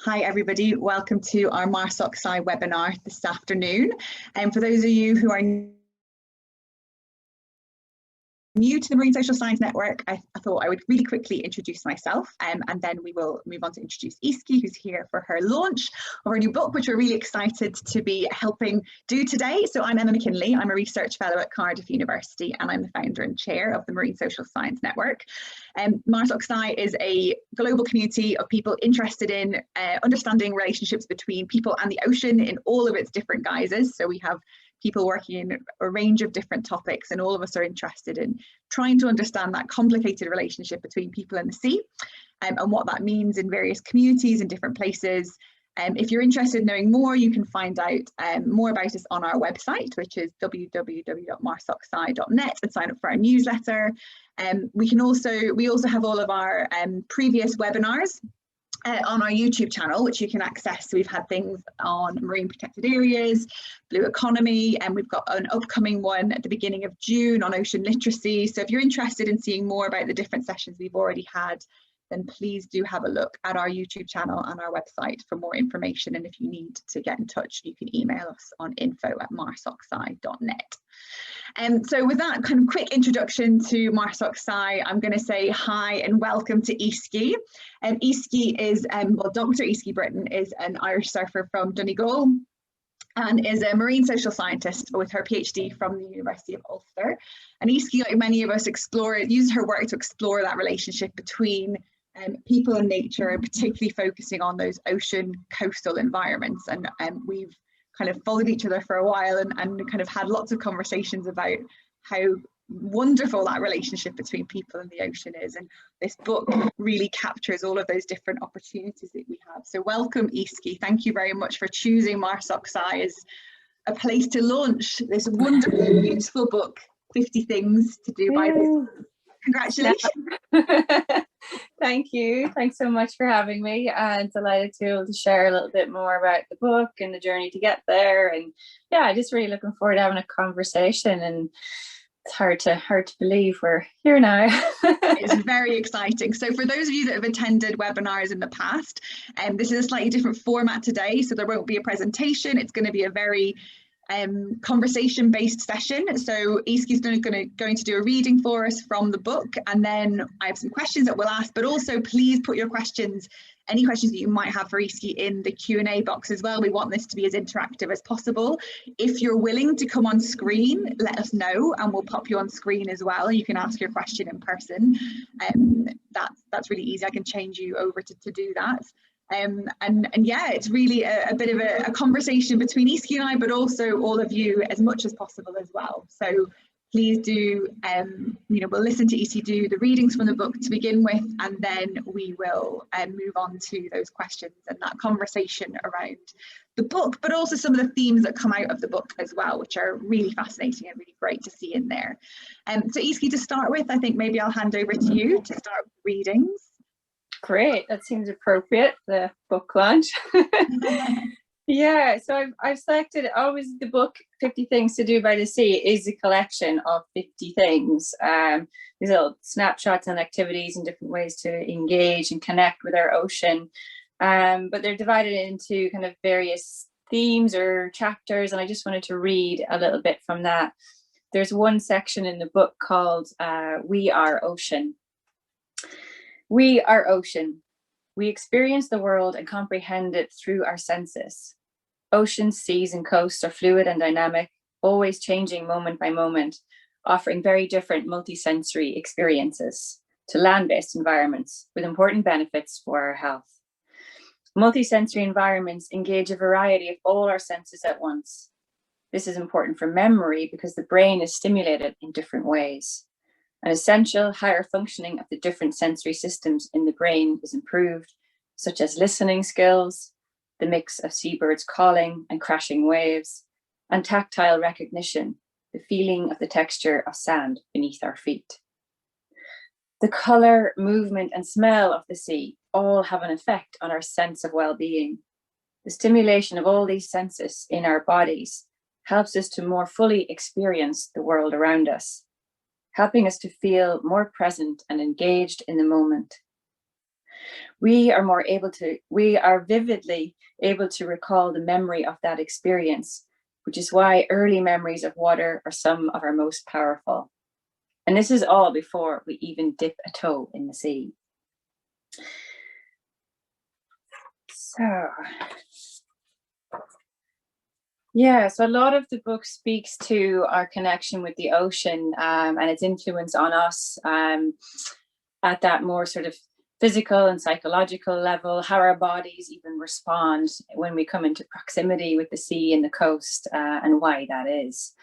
Hi everybody, welcome to our MarSocSci webinar this afternoon. And for those of you who are new to the Marine Social Science Network, I thought I would really quickly introduce myself and then we will move on to introduce Easkey, who's here for her launch of her new book, which we're really excited to be helping do today. So I'm Emma McKinley, I'm a research fellow at Cardiff University and I'm the founder and chair of the Marine Social Science Network. MarSocSci is a global community of people interested in understanding relationships between people and the ocean in all of its different guises. So we have people working in a range of different topics, and all of us are interested in trying to understand that complicated relationship between people and the sea and what that means in various communities in different places. If you're interested in knowing more, you can find out more about us on our website, which is www.marsocsci.net, and sign up for our newsletter. We also have all of our previous webinars on our YouTube channel, which you can access. So we've had things on marine protected areas, blue economy, and we've got an upcoming one at the beginning of June on ocean literacy. So if you're interested in seeing more about the different sessions we've already had, then please do have a look at our YouTube channel and our website for more information. And if you need to get in touch, you can email us on info@marsocSci.net. So with that kind of quick introduction to MarSocSci, I'm going to say hi and welcome to Easkey. Easkey is, well, Dr Easkey Britton is an Irish surfer from Donegal and is a marine social scientist with her PhD from the University of Ulster. And Easkey, like many of us, uses her work to explore that relationship between people and nature, and particularly focusing on those ocean coastal environments. And we've kind of followed each other for a while and kind of had lots of conversations about how wonderful that relationship between people and the ocean is. And this book really captures all of those different opportunities that we have. So welcome, Easkey. Thank you very much for choosing MarSocSci as a place to launch this wonderful, beautiful book, 50 Things to Do by the Sea. Congratulations. Thank you. Thanks so much for having me. I'm delighted to be able to share a little bit more about the book and the journey to get there. And yeah, just really looking forward to having a conversation. And it's hard to believe we're here now. It's very exciting. So for those of you that have attended webinars in the past, this is a slightly different format today. So there won't be a presentation. It's going to be a very conversation-based session. So Easkey's going to do a reading for us from the book, and then I have some questions that we'll ask, but also please put your questions, any questions that you might have for Easkey, in the Q&A box as well. We want this to be as interactive as possible. If you're willing to come on screen, let us know and we'll pop you on screen as well. You can ask your question in person. That's really easy. I can change you over to do that. And yeah, it's really a bit of a conversation between Easkey and I, but also all of you as much as possible as well. So please do, we'll listen to Easkey do the readings from the book to begin with, and then we will move on to those questions and that conversation around the book, but also some of the themes that come out of the book as well, which are really fascinating and really great to see in there. So Easkey, to start with, I think maybe I'll hand over to you to start with readings. Great, that seems appropriate, the book launch. Yeah, so I've selected, always the book 50 Things to Do by the Sea is a collection of 50 things. These little snapshots and activities and different ways to engage and connect with our ocean. But they're divided into kind of various themes or chapters, and I just wanted to read a little bit from that. There's one section in the book called We Are Ocean. We are ocean. We experience the world and comprehend it through our senses. Oceans, seas, and coasts are fluid and dynamic, always changing moment by moment, offering very different multisensory experiences to land-based environments with important benefits for our health. Multisensory environments engage a variety of all our senses at once. This is important for memory because the brain is stimulated in different ways. An essential higher functioning of the different sensory systems in the brain is improved, such as listening skills, the mix of seabirds calling and crashing waves, and tactile recognition, the feeling of the texture of sand beneath our feet. The color, movement, and smell of the sea all have an effect on our sense of well-being. The stimulation of all these senses in our bodies helps us to more fully experience the world around us, helping us to feel more present and engaged in the moment. We are vividly able to recall the memory of that experience, which is why early memories of water are some of our most powerful. And this is all before we even dip a toe in the sea. So, yeah, so a lot of the book speaks to our connection with the ocean and its influence on us at that more sort of physical and psychological level, how our bodies even respond when we come into proximity with the sea and the coast, and why that is.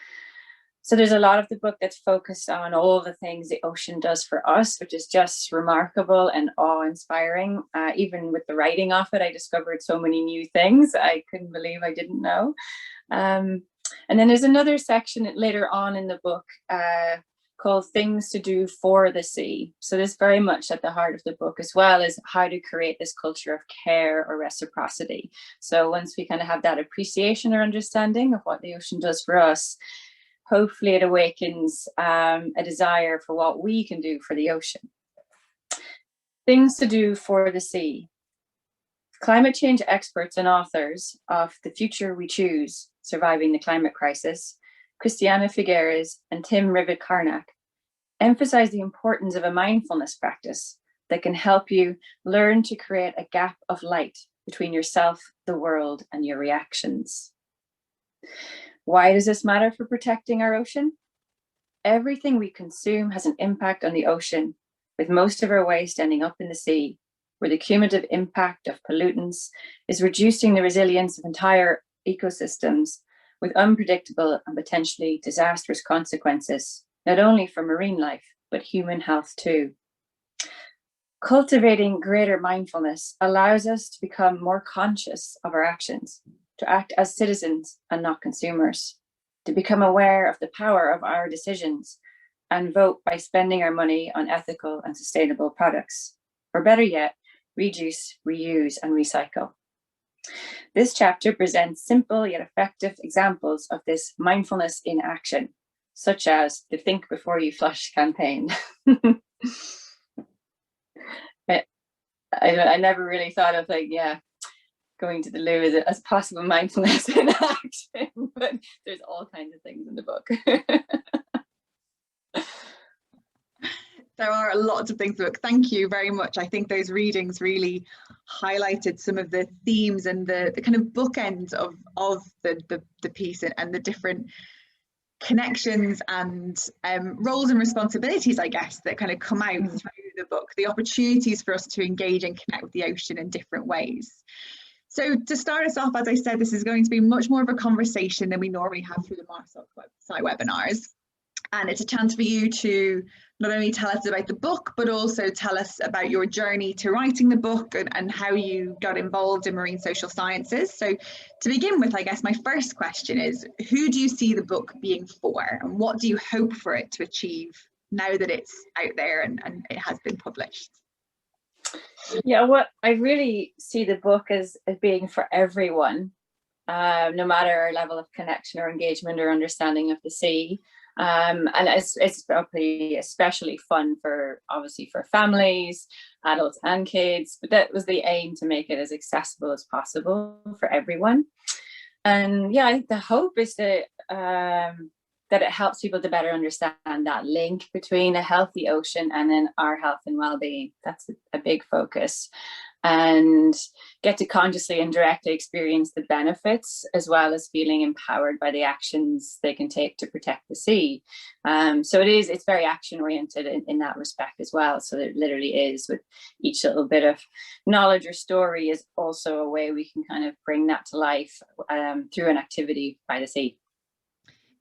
So there's a lot of the book that's focused on all the things the ocean does for us, which is just remarkable and awe-inspiring. Even with the writing of it, I discovered so many new things I couldn't believe I didn't know. And then there's another section later on in the book called Things to Do for the Sea. So this very much at the heart of the book as well is how to create this culture of care or reciprocity. So once we kind of have that appreciation or understanding of what the ocean does for us, hopefully it awakens a desire for what we can do for the ocean. Things to do for the sea. Climate change experts and authors of The Future We Choose, Surviving the Climate Crisis, Christiana Figueres and Tim Rivett-Carnac, emphasize the importance of a mindfulness practice that can help you learn to create a gap of light between yourself, the world, and your reactions. Why does this matter for protecting our ocean? Everything we consume has an impact on the ocean, with most of our waste ending up in the sea, where the cumulative impact of pollutants is reducing the resilience of entire ecosystems with unpredictable and potentially disastrous consequences, not only for marine life, but human health too. Cultivating greater mindfulness allows us to become more conscious of our actions, to act as citizens and not consumers, to become aware of the power of our decisions and vote by spending our money on ethical and sustainable products, or better yet, reduce, reuse, and recycle. This chapter presents simple yet effective examples of this mindfulness in action, such as the Think Before You Flush campaign. I never really thought of going to the loo as possible mindfulness in action, but there's all kinds of things in the book. There are lots of things in the book. Thank you very much. I think those readings really highlighted some of the themes and the kind of bookends of the piece and the different connections and roles and responsibilities, I guess, that kind of come out through the book, the opportunities for us to engage and connect with the ocean in different ways. So to start us off, as I said, this is going to be much more of a conversation than we normally have through the MarSocSci webinars. And it's a chance for you to not only tell us about the book, but also tell us about your journey to writing the book and how you got involved in marine social sciences. So to begin with, I guess my first question is, who do you see the book being for, and what do you hope for it to achieve now that it's out there and it has been published? Yeah, what I really see the book as being for everyone, no matter our level of connection or engagement or understanding of the sea. And it's probably especially fun obviously for families, adults and kids, but that was the aim, to make it as accessible as possible for everyone. And yeah, I think the hope is that it helps people to better understand that link between a healthy ocean and then our health and well-being. That's a big focus. And get to consciously and directly experience the benefits, as well as feeling empowered by the actions they can take to protect the sea. So it's very action oriented in that respect as well. So it literally is, with each little bit of knowledge or story is also a way we can kind of bring that to life through an activity by the sea.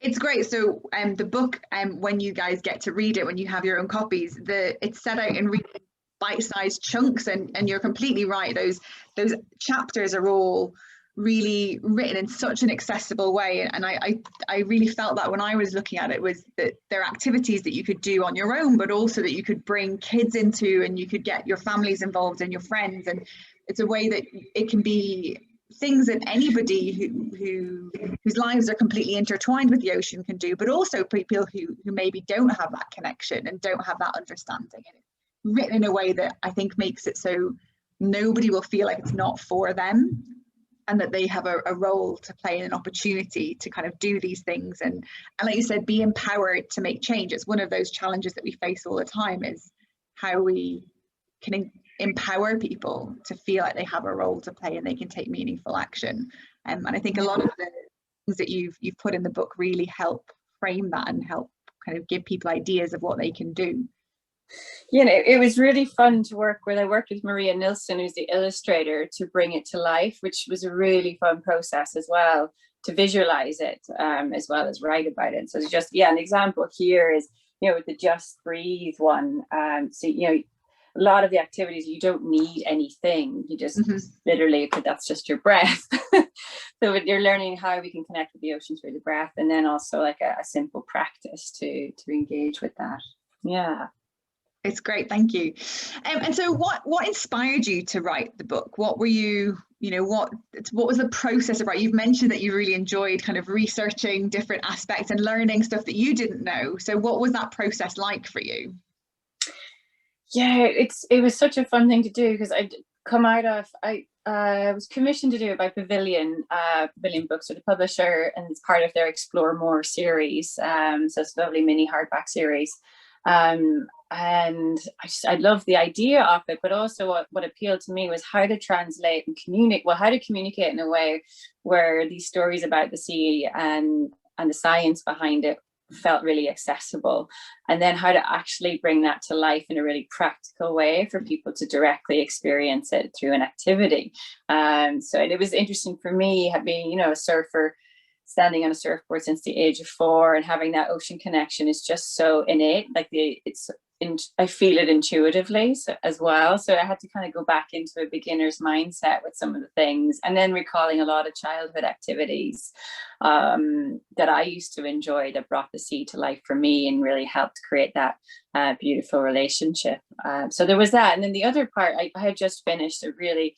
It's great. So the book, when you guys get to read it, when you have your own copies, it's set out in really bite-sized chunks, and you're completely right. Those chapters are all really written in such an accessible way, and I really felt that when I was looking at it, was that there are activities that you could do on your own, but also that you could bring kids into, and you could get your families involved and your friends, and it's a way that it can be things that anybody whose lives are completely intertwined with the ocean can do, but also people who maybe don't have that connection and don't have that understanding. And it's written in a way that I think makes it so nobody will feel like it's not for them, and that they have a role to play and an opportunity to kind of do these things. And like you said, be empowered to make change. It's one of those challenges that we face all the time, is how we can empower people to feel like they have a role to play and they can take meaningful action. And I think a lot of the things that you've put in the book really help frame that and help kind of give people ideas of what they can do. You know, it was really fun to work with. I worked with Maria Nilsson, who's the illustrator, to bring it to life, which was a really fun process as well, to visualize it as well as write about it. So it's just, yeah, an example here is, you know, with the Just Breathe one. So, you know, a lot of the activities, you don't need anything. You just literally, that's just your breath. So you're learning how we can connect with the ocean through the breath, and then also like a simple practice to engage with that. Yeah. It's great, thank you. And so what inspired you to write the book? What were you know, what was the process of writing? You've mentioned that you really enjoyed kind of researching different aspects and learning stuff that you didn't know. So what was that process like for you? Yeah, it was such a fun thing to do, because I'd come out of, I was commissioned to do it by Pavilion Books, or the publisher, and it's part of their Explore More series. So it's a lovely mini hardback series. And I loved the idea of it, but also what appealed to me was how to translate and communicate in a way where these stories about the sea and the science behind it felt really accessible, and then how to actually bring that to life in a really practical way for people to directly experience it through an activity. So it was interesting for me, having, you know, a surfer, standing on a surfboard since the age of 4, and having that ocean connection is just so innate. Like I feel it intuitively as well. So I had to kind of go back into a beginner's mindset with some of the things, and then recalling a lot of childhood activities that I used to enjoy, that brought the sea to life for me and really helped create that beautiful relationship. So there was that. And then the other part, I had just finished a really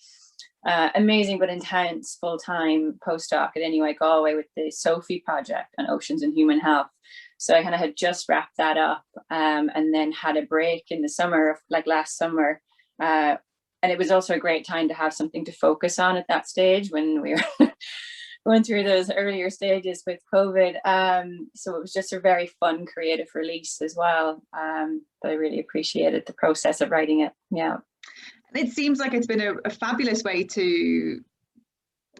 amazing but intense full-time postdoc at NUI Galway with the SOFI project on oceans and human health. So I kind of had just wrapped that up, and then had a break in the summer, like last summer. And it was also a great time to have something to focus on at that stage when we were going through those earlier stages with COVID. So it was just a very fun creative release as well. But I really appreciated the process of writing it. Yeah. It seems like it's been a fabulous way to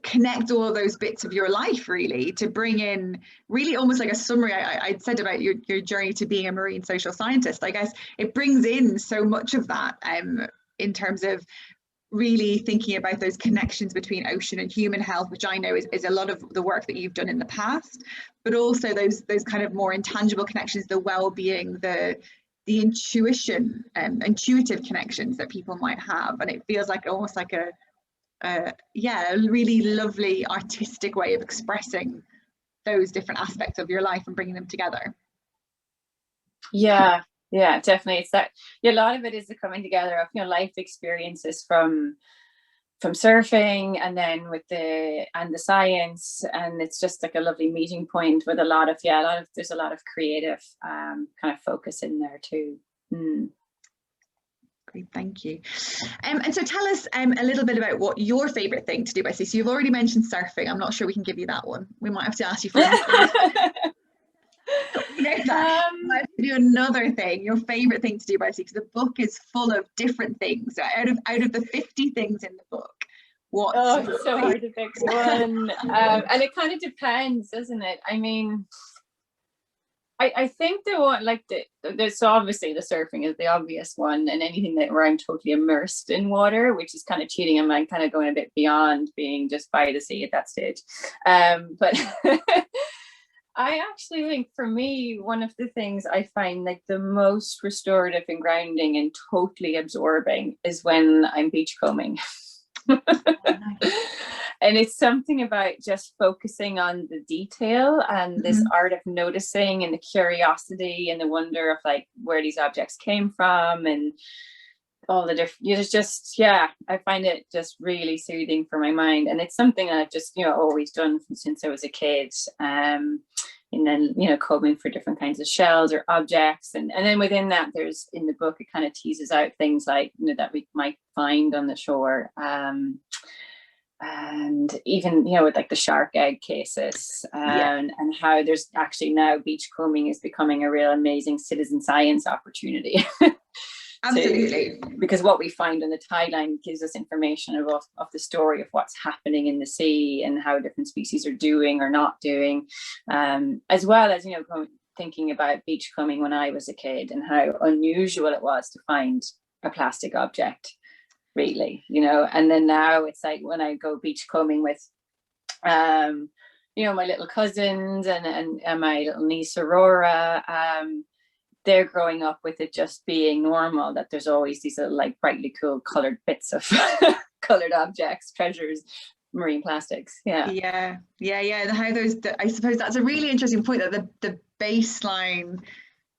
connect all of those bits of your life, really, to bring in really almost like a summary. I'd said about your journey to being a marine social scientist. I guess it brings in so much of that in terms of really thinking about those connections between ocean and human health, which I know is a lot of the work that you've done in the past, but also those kind of more intangible connections, the well-being, the intuitive connections that people might have. And it feels like almost like a really lovely artistic way of expressing those different aspects of your life and bringing them together. Yeah, definitely. It's that, a lot of it is the coming together of, you know, life experiences from surfing, and then with the science, and it's just like a lovely meeting point with there's a lot of creative kind of focus in there too. Great, thank you. And so tell us a little bit about what your favorite thing to do by sea. So you've already mentioned surfing. I'm not sure we can give you that one. We might have to ask you for might give you another thing, your favorite thing to do by sea, because the book is full of different things. So out of the 50 things in the book, it's so hard to pick one. And it kind of depends, doesn't it? I mean, I think the one, like so obviously the surfing is the obvious one, and anything where I'm totally immersed in water, which is kind of cheating. I'm kind of going a bit beyond being just by the sea at that stage. But I actually think, for me, one of the things I find like the most restorative and grounding and totally absorbing is when I'm beachcombing. And it's something about just focusing on the detail and this art of noticing, and the curiosity and the wonder of like where these objects came from, and all the different, I find it just really soothing for my mind. And it's something I've just, always done since I was a kid. and then, you know, combing for different kinds of shells or objects. And then within that, there's, in the book, it kind of teases out things like, you know, that we might find on the shore. And even, you know, with like the shark egg cases, and how there's actually now beachcombing is becoming a real amazing citizen science opportunity. Absolutely. Because what we find on the tide line gives us information of the story of what's happening in the sea and how different species are doing or not doing, as well as, you know, thinking about beachcombing when I was a kid and how unusual it was to find a plastic object, really, you know. And then now it's like when I go beachcombing with you know, my little cousins and my little niece Aurora, they're growing up with it just being normal, that there's always these little, like, brightly cool colored bits of colored objects, treasures, marine plastics. And how those, I suppose that's a really interesting point, that the baseline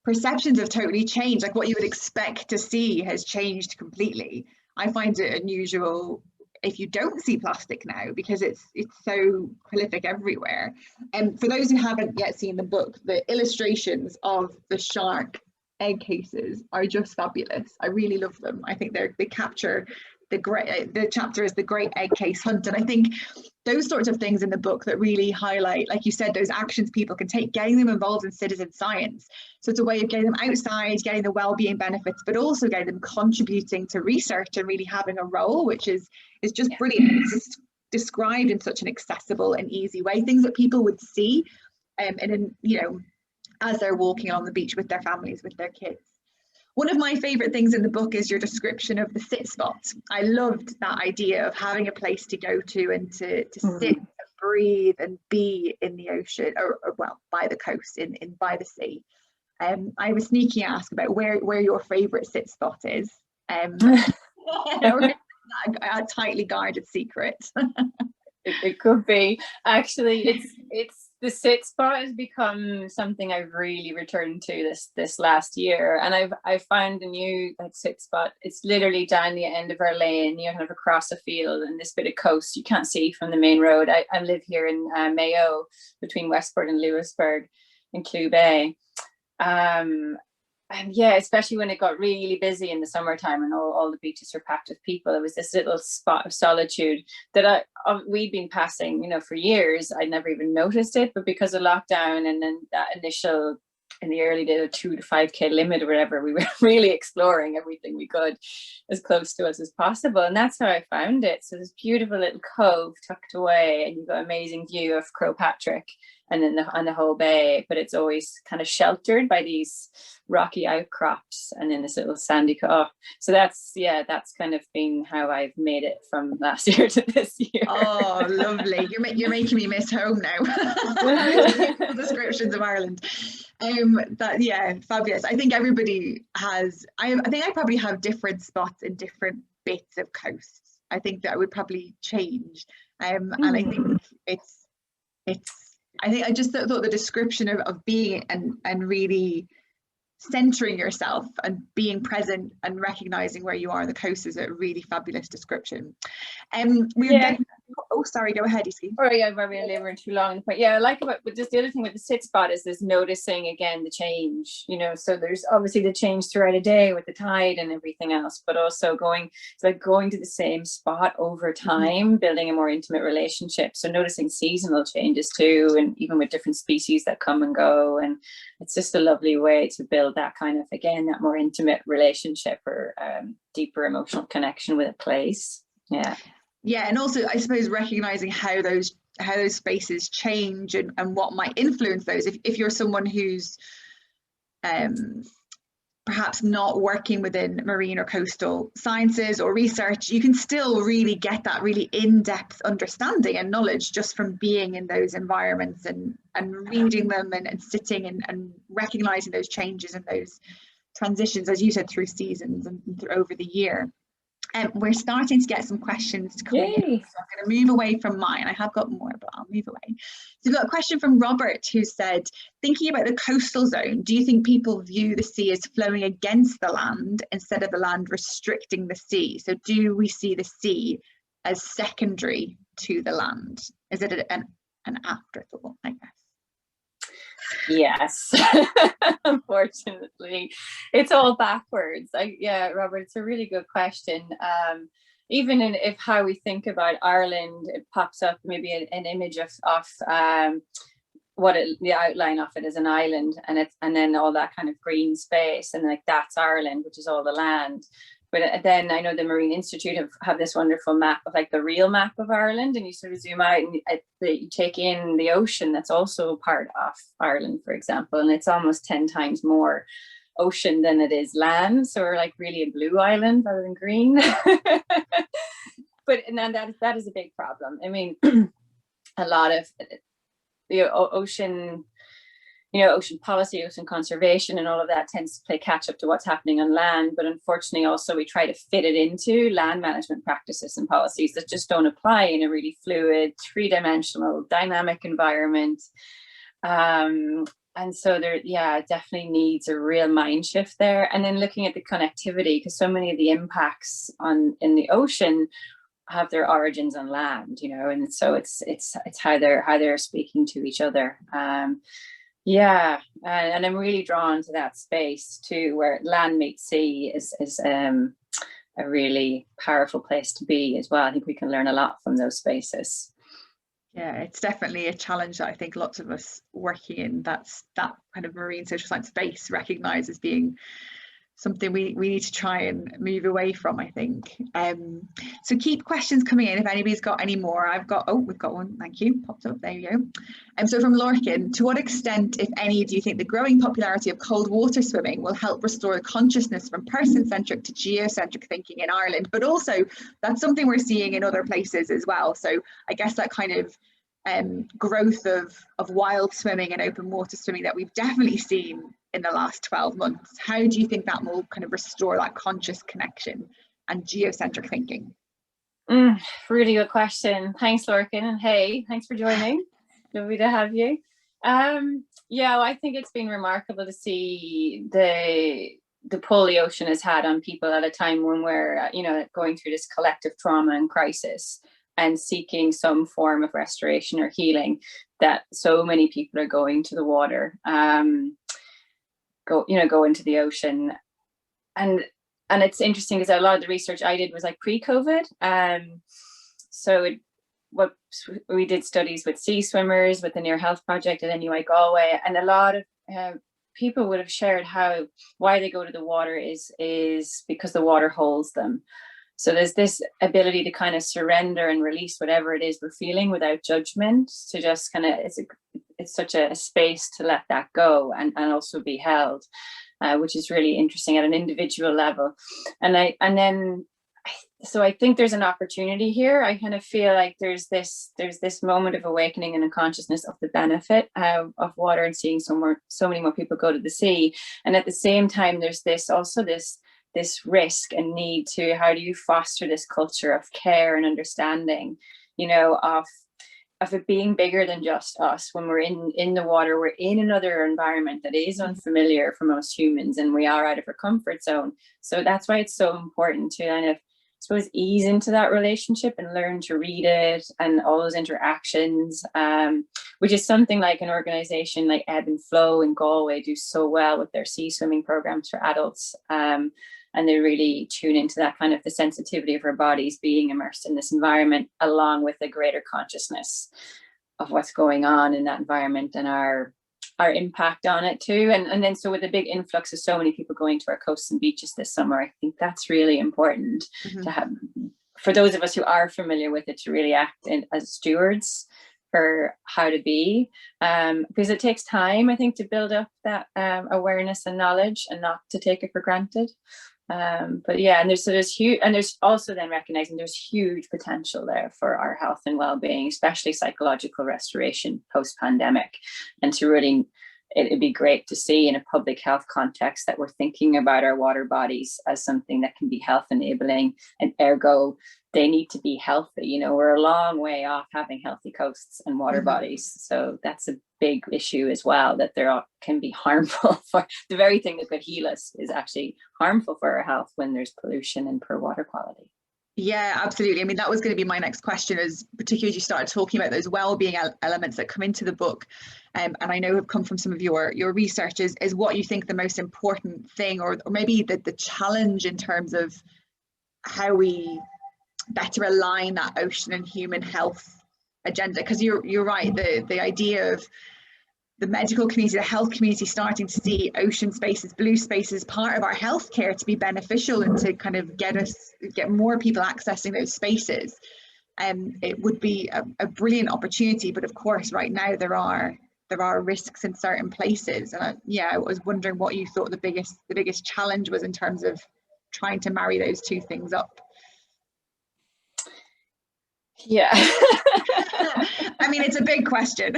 perceptions have totally changed. Like, what you would expect to see has changed completely. I find it unusual if you don't see plastic now, because it's so prolific everywhere. And for those who haven't yet seen the book, the illustrations of the shark egg cases are just fabulous. I really love them. I think they capture the chapter is the Great Egg Case Hunt, and I think those sorts of things in the book that really highlight, like you said, those actions people can take, getting them involved in citizen science. So it's a way of getting them outside, getting the well-being benefits, but also getting them contributing to research and really having a role, which is just brilliant. It's just described in such an accessible and easy way, things that people would see and in, you know, as they're walking on the beach with their families, with their kids. One of my favorite things in the book is your description of the sit spot. I loved that idea of having a place to go to and to sit and breathe and be in the ocean, or well, by the coast, by the sea. I was sneaky to ask about where your favorite sit spot is. A tightly guarded secret. It could be. Actually, it's the sit spot has become something I've really returned to this last year, and I've found a new, like, sit spot. It's literally down the end of our lane, you kind of across a field, and this bit of coast you can't see from the main road. I live here in Mayo, between Westport and Lewisburg in Clew Bay. And yeah, especially when it got really busy in the summertime and all the beaches were packed with people, it was this little spot of solitude that we'd been passing, you know, for years. I'd never even noticed it, but because of lockdown and then that initial, in the early days, 2 to 5K limit or whatever, we were really exploring everything we could as close to us as possible. And that's how I found it. So this beautiful little cove tucked away, and you've got amazing view of Crowpatrick and then on the whole bay, but it's always kind of sheltered by these rocky outcrops and then this little sandy cove. So that's kind of been how I've made it from last year to this year. Oh, lovely. You're making me miss home now. Descriptions of Ireland. Fabulous. I think everybody has, I think I probably have different spots in different bits of coasts. I think that would probably change. And I think I just thought the description of being and really centering yourself and being present and recognizing where you are on the coast is a really fabulous description. Sorry, go ahead, Easkey. Oh yeah, I've been laboring too long. But yeah, I like about, but just the other thing with the sit spot is this noticing again the change, you know. So there's obviously the change throughout a day with the tide and everything else, but also going to the same spot over time, building a more intimate relationship. So noticing seasonal changes too, and even with different species that come and go. And it's just a lovely way to build that kind of, again, that more intimate relationship or deeper emotional connection with a place. Yeah, and also I suppose recognizing how those spaces change and what might influence those. If you're someone who's perhaps not working within marine or coastal sciences or research, you can still really get that really in-depth understanding and knowledge just from being in those environments and reading them and sitting and recognizing those changes and those transitions, as you said, through seasons and over the year. We're starting to get some questions to come in, so I'm going to move away from mine. I have got more, but I'll move away. So we've got a question from Robert, who said, thinking about the coastal zone, do you think people view the sea as flowing against the land instead of the land restricting the sea? So do we see the sea as secondary to the land? Is it an afterthought, I guess? Yes, unfortunately, it's all backwards. Yeah, Robert, it's a really good question. Even if how we think about Ireland, it pops up maybe an image of the outline of it is an island, and then all that kind of green space, and like that's Ireland, which is all the land. But then I know the Marine Institute have this wonderful map of like the real map of Ireland, and you sort of zoom out and you take in the ocean that's also part of Ireland, for example, and it's almost 10 times more ocean than it is land. So we're like really a blue island rather than green. And then that is a big problem. I mean, a lot of ocean policy, ocean conservation, and all of that tends to play catch up to what's happening on land. But unfortunately, also we try to fit it into land management practices and policies that just don't apply in a really fluid, three-dimensional, dynamic environment. And so there, definitely needs a real mind shift there. And then looking at the connectivity, because so many of the impacts in the ocean have their origins on land, and so it's how they're speaking to each other. And I'm really drawn to that space too, where land meets sea is a really powerful place to be as well. I think we can learn a lot from those spaces. Yeah, it's definitely a challenge that I think lots of us working in that kind of marine social science space recognise as being something we need to try and move away from, I think. So keep questions coming in if anybody's got any more. We've got one, thank you, popped up, there you go. So from Lorcan, to what extent, if any, do you think the growing popularity of cold water swimming will help restore consciousness from person-centric to geocentric thinking in Ireland? But also, that's something we're seeing in other places as well. So I guess that kind of growth of wild swimming and open water swimming that we've definitely seen in the last 12 months. How do you think that will kind of restore that conscious connection and geocentric thinking? Really good question. Thanks, Lorcan, and hey, thanks for joining. Lovely to have you. I think it's been remarkable to see the pull the ocean has had on people at a time when we're going through this collective trauma and crisis and seeking some form of restoration or healing, that so many people are going to the water, go into the ocean. And it's interesting because a lot of the research I did was like pre-COVID. We did studies with sea swimmers, with the Near Health Project at NUI Galway, and a lot of people would have shared why they go to the water is because the water holds them. So there's this ability to kind of surrender and release whatever it is we're feeling without judgment, to just kind of, it's such a space to let that go and also be held, which is really interesting at an individual level. So I think there's an opportunity here. I kind of feel like there's this moment of awakening and a consciousness of the benefit of water, and seeing so many more people go to the sea. And at the same time, there's this risk and need to, how do you foster this culture of care and understanding, of it being bigger than just us. When we're in the water, we're in another environment that is unfamiliar for most humans, and we are out of our comfort zone. So that's why it's so important to kind of, I suppose, ease into that relationship and learn to read it and all those interactions, which is something like an organization like Ebb and Flow in Galway do so well with their sea swimming programs for adults. And they really tune into that kind of the sensitivity of our bodies being immersed in this environment, along with a greater consciousness of what's going on in that environment and our impact on it too. And then so with the big influx of so many people going to our coasts and beaches this summer, I think that's really important to have, for those of us who are familiar with it, to really act as stewards for how to be, because it takes time, I think, to build up that awareness and knowledge, and not to take it for granted. But yeah, and there's huge, and there's also then recognizing there's huge potential there for our health and well-being, especially psychological restoration post-pandemic. And to really, it'd be great to see in a public health context that we're thinking about our water bodies as something that can be health enabling, and ergo they need to be healthy. We're a long way off having healthy coasts and water bodies. So that's a big issue as well, that there can be harmful for the very thing that could heal us is actually harmful for our health when there's pollution and poor water quality. Yeah, absolutely. I mean, that was going to be my next question, is particularly as you started talking about those well-being elements that come into the book, and I know have come from some of your research, is what you think the most important thing, or maybe the challenge in terms of how we better align that ocean and human health agenda. Because you're right, the idea of the medical community, the health community starting to see ocean spaces, blue spaces, part of our healthcare to be beneficial and to kind of get more people accessing those spaces. It would be a brilliant opportunity, but of course, right now there are risks in certain places. And I was wondering what you thought the biggest challenge was in terms of trying to marry those two things up. Yeah. I mean, it's a big question.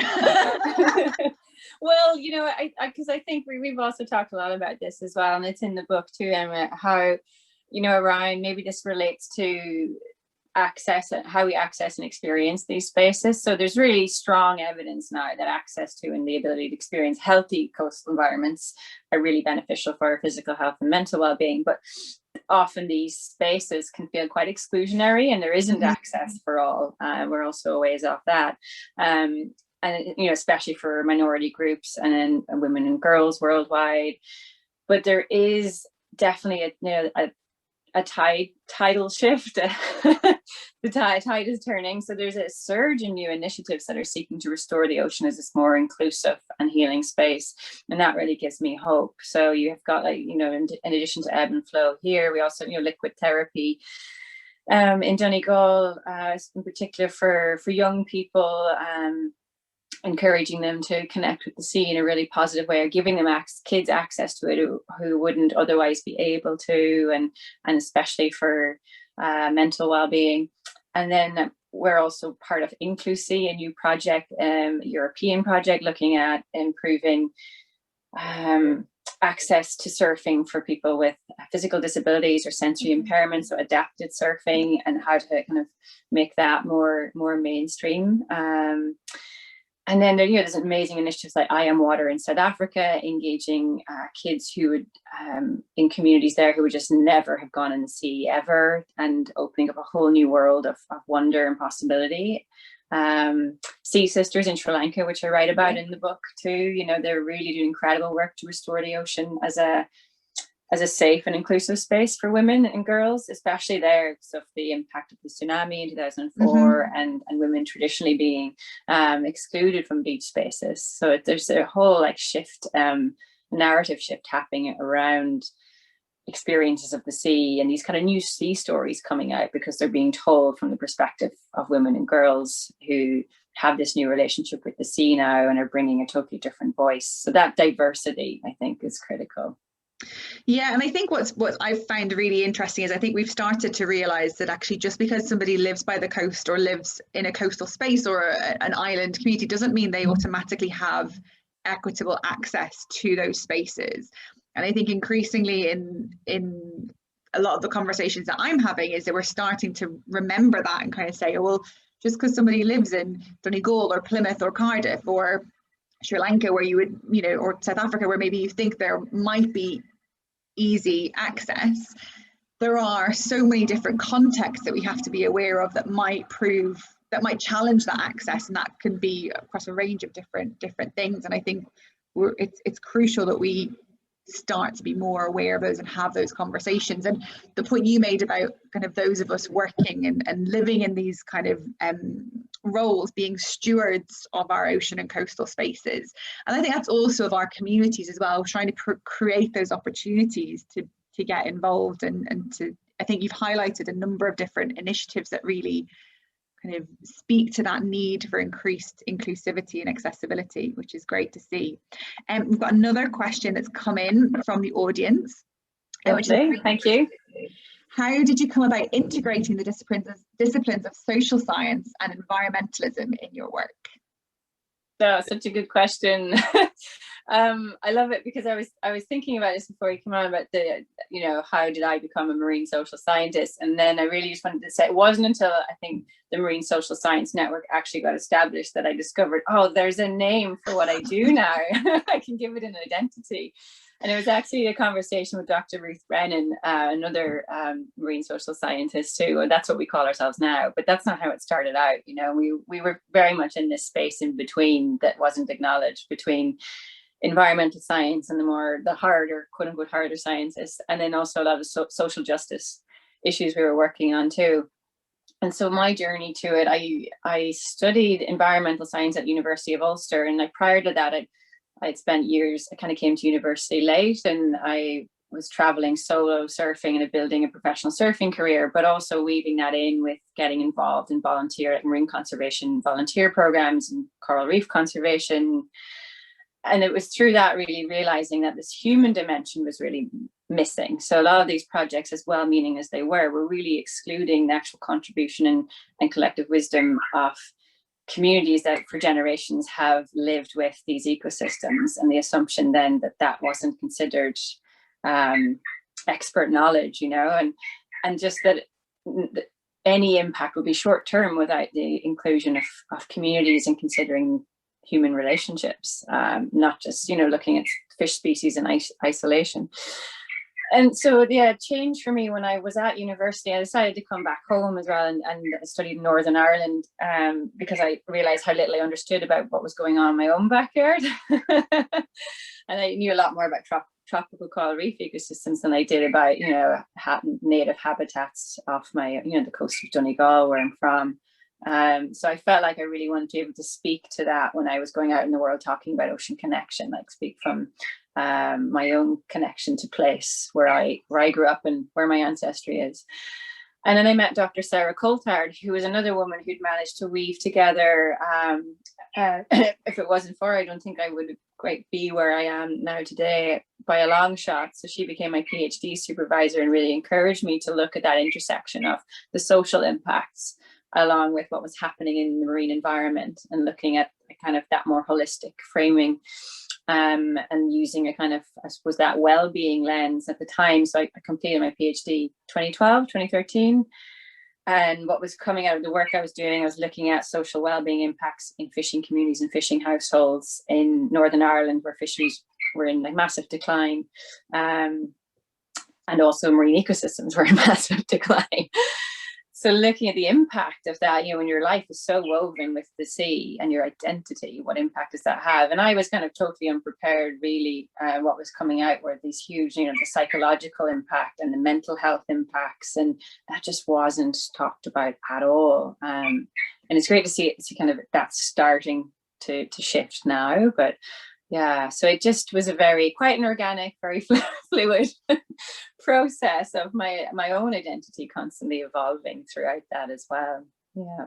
Well, you know, because I think we've also talked a lot about this as well, and it's in the book too, Emma, how, you know, around, maybe this relates to access, how we access and experience these spaces. So there's really strong evidence now that access to and the ability to experience healthy coastal environments are really beneficial for our physical health and mental well-being. But often these spaces can feel quite exclusionary, and there isn't access for all. We're also a ways off that. And, you know, especially for minority groups and women and girls worldwide. But there is definitely a tidal shift. The tide is turning. So there's a surge in new initiatives that are seeking to restore the ocean as this more inclusive and healing space. And that really gives me hope. So you have got, like, you know, in addition to ebb and flow here, we also, you know, liquid therapy in Donegal, in particular for young people, encouraging them to connect with the sea in a really positive way, or giving them kids access to it who wouldn't otherwise be able to, and especially for mental well-being. And then we're also part of Inclusi, a new project, European project, looking at improving access to surfing for people with physical disabilities or sensory impairments, so adapted surfing, and how to kind of make that more mainstream. And then there's amazing initiatives like I Am Water in South Africa, engaging kids who would, in communities there, who would just never have gone in the sea ever, and opening up a whole new world of wonder and possibility. Sea Sisters in Sri Lanka, which I write about in the book too. You know, they're really doing incredible work to restore the ocean as a safe and inclusive space for women and girls, especially there, because of the impact of the tsunami in 2004, and women traditionally being excluded from beach spaces. So there's a whole shift, narrative shift happening around experiences of the sea, and these kind of new sea stories coming out because they're being told from the perspective of women and girls who have this new relationship with the sea now and are bringing a totally different voice. So that diversity, I think, is critical. Yeah, and I think what I've found really interesting is I think we've started to realize that actually just because somebody lives by the coast or lives in a coastal space or an island community doesn't mean they automatically have equitable access to those spaces. And I think increasingly in a lot of the conversations that I'm having is that we're starting to remember that and kind of say, oh, well, just because somebody lives in Donegal or Plymouth or Cardiff or Sri Lanka, where you would, you know, or South Africa, where maybe you think there might be easy access, there are so many different contexts that we have to be aware of that might challenge that access, and that can be across a range of different things. And I think it's crucial that we start to be more aware of those and have those conversations. And the point you made about kind of those of us working and living in these kind of roles, being stewards of our ocean and coastal spaces, and I think that's also of our communities as well, trying to create those opportunities to get involved and to, I think you've highlighted a number of different initiatives that really kind of speak to that need for increased inclusivity and accessibility, which is great to see. We've got another question that's come in from the audience. Thank you. How did you come about integrating the disciplines of social science and environmentalism in your work? Oh, such a good question. I love it because I was thinking about this before you came on about the, you know, how did I become a marine social scientist? And then I really just wanted to say it wasn't until I think the Marine Social Science Network actually got established that I discovered, oh, there's a name for what I do now. I can give it an identity. And it was actually a conversation with Dr. Ruth Brennan, another marine social scientist too, and that's what we call ourselves now. But that's not how it started out. You know, we were very much in this space in between that wasn't acknowledged, between environmental science and the harder, quote unquote, harder sciences, and then also a lot of social justice issues we were working on too. And so my journey to it, I studied environmental science at the University of Ulster, and like prior to that, I'd spent years, I kind of came to university late, and I was traveling solo surfing and building a professional surfing career, but also weaving that in with getting involved in marine conservation volunteer programs and coral reef conservation. And it was through that really realizing that this human dimension was really missing. So a lot of these projects, as well-meaning as they were really excluding the actual contribution and collective wisdom of communities that for generations have lived with these ecosystems, and the assumption then that wasn't considered expert knowledge, you know, and just that any impact would be short term without the inclusion of communities and considering human relationships, not just, you know, looking at fish species in isolation. And so, yeah, change for me when I was at university, I decided to come back home as well and studied in Northern Ireland because I realized how little I understood about what was going on in my own backyard. And I knew a lot more about tropical coral reef ecosystems than I did about, you know, native habitats off my, you know, the coast of Donegal, where I'm from. So I felt like I really wanted to be able to speak to that when I was going out in the world talking about ocean connection, like speak from my own connection to place where I grew up and where my ancestry is. And then I met Dr. Sarah Coulthard, who was another woman who'd managed to weave together. If it wasn't for her, I don't think I would quite be where I am now today by a long shot. So she became my PhD supervisor and really encouraged me to look at that intersection of the social impacts along with what was happening in the marine environment, and looking at kind of that more holistic framing and using a kind of, I suppose, that well-being lens at the time. So I completed my PhD 2013. And what was coming out of the work I was doing, I was looking at social well-being impacts in fishing communities and fishing households in Northern Ireland, where fisheries were in like massive decline. And also marine ecosystems were in massive decline. So looking at the impact of that, you know, when your life is so woven with the sea and your identity, what impact does that have? And I was kind of totally unprepared, really, what was coming out were these huge, you know, the psychological impact and the mental health impacts, and that just wasn't talked about at all. And it's great to see kind of that starting to shift now, but yeah, so it just was a very quite an organic, very fluid process of my own identity constantly evolving throughout that as well. Yeah,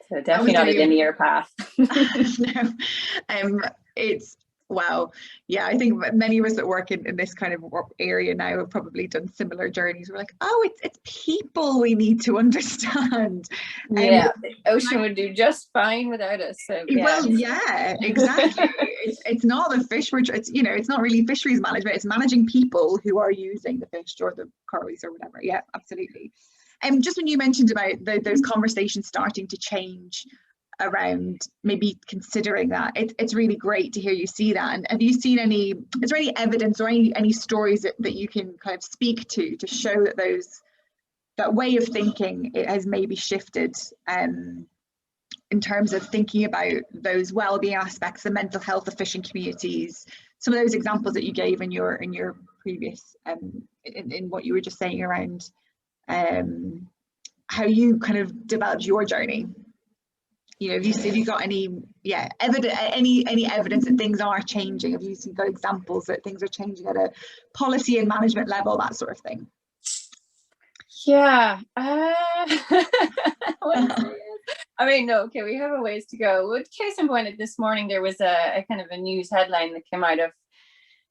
so definitely not a linear path. No, it's wow. Yeah, I think many of us that work in this kind of area now have probably done similar journeys. We're like, oh, it's people we need to understand. Yeah, the ocean would do just fine without us. So, yeah. Well, yeah, exactly. it's not the fish, it's, you know, it's not really fisheries management. It's managing people who are using the fish or the coral reefs or whatever. Yeah, absolutely. Just when you mentioned about those conversations starting to change around maybe considering that, it's really great to hear you see that. And have you seen is there any evidence or any stories that you can kind of speak to show that that way of thinking, it has maybe shifted in terms of thinking about those well-being aspects, the mental health of fishing communities, some of those examples that you gave in your previous in what you were just saying around how you kind of developed your journey? You know, have you got any evidence that things are changing? Have you got examples that things are changing at a policy and management level, that sort of thing? Yeah. I mean, no, okay, we have a ways to go. With case in point, this morning there was a kind of a news headline that came out of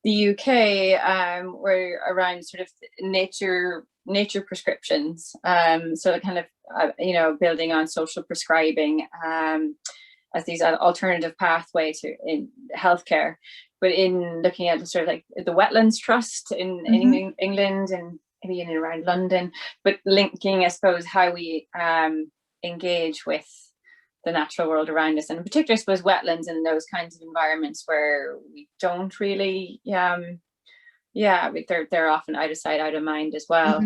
the UK where around sort of nature prescriptions. So kind of, you know, building on social prescribing. as these alternative pathway to in healthcare. But in looking at sort of like the Wetlands Trust in England and maybe in and around London, but linking, I suppose, how we engage with the natural world around us, and in particular, I suppose, wetlands and those kinds of environments where we don't really, they're often out of sight, out of mind as well.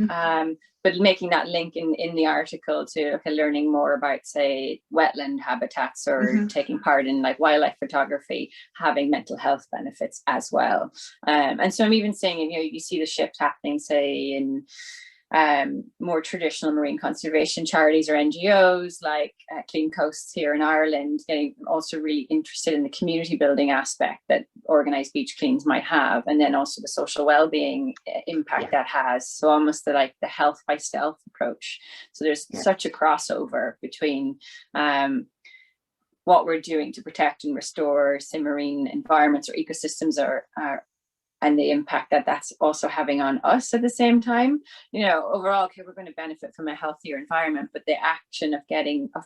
But making that link in the article to learning more about, say, wetland habitats or taking part in like wildlife photography, having mental health benefits as well. And so I'm even saying, you see the shift happening, say, in more traditional marine conservation charities or NGOs like Clean Coasts here in Ireland, getting also really interested in the community building aspect that organised beach cleans might have, and then also the social well-being impact that has. So almost the health by stealth approach. So there's such a crossover between what we're doing to protect and restore, say, marine environments or ecosystems and the impact that that's also having on us at the same time. Overall, okay, we're going to benefit from a healthier environment, but the action of